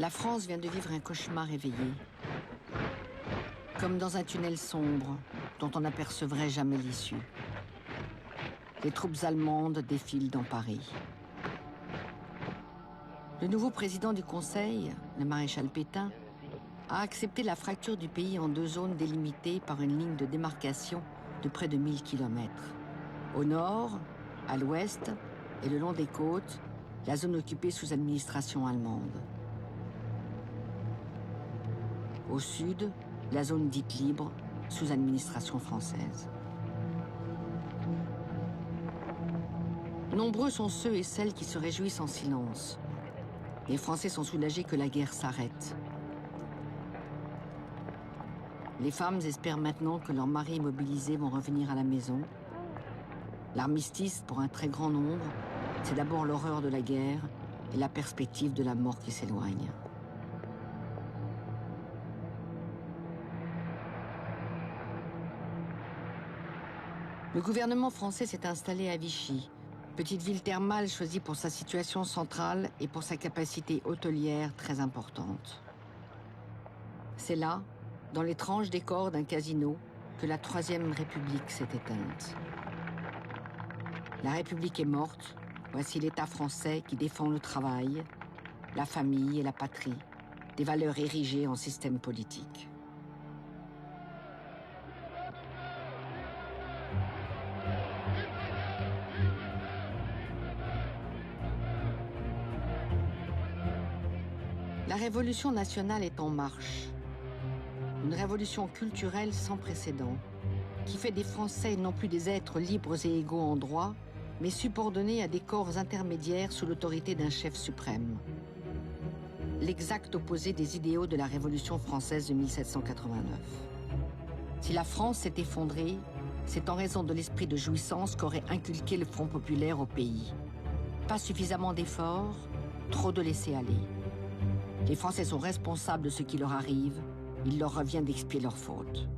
La France vient de vivre un cauchemar éveillé. Comme dans un tunnel sombre dont on n'apercevrait jamais l'issue. Les troupes allemandes défilent dans Paris. Le nouveau président du Conseil, le maréchal Pétain, a accepté la fracture du pays en 2 zones délimitées par une ligne de démarcation de près de 1000 km. Au nord, à l'ouest et le long des côtes, la zone occupée sous administration allemande. Au sud, la zone dite libre, sous administration française. Nombreux sont ceux et celles qui se réjouissent en silence. Les Français sont soulagés que la guerre s'arrête. Les femmes espèrent maintenant que leurs maris mobilisés vont revenir à la maison. L'armistice, pour un très grand nombre, c'est d'abord l'horreur de la guerre et la perspective de la mort qui s'éloigne. Le gouvernement français s'est installé à Vichy, petite ville thermale choisie pour sa situation centrale et pour sa capacité hôtelière très importante. C'est là, dans l'étrange décor d'un casino, que la Troisième République s'est éteinte. La République est morte, voici l'État français qui défend le travail, la famille et la patrie, des valeurs érigées en système politique. La révolution nationale est en marche. Une révolution culturelle sans précédent, qui fait des Français non plus des êtres libres et égaux en droit, mais subordonnés à des corps intermédiaires sous l'autorité d'un chef suprême. L'exact opposé des idéaux de la Révolution française de 1789. Si la France s'est effondrée, c'est en raison de l'esprit de jouissance qu'aurait inculqué le Front populaire au pays. Pas suffisamment d'efforts, trop de laisser-aller. Les Français sont responsables de ce qui leur arrive, il leur revient d'expier leurs fautes.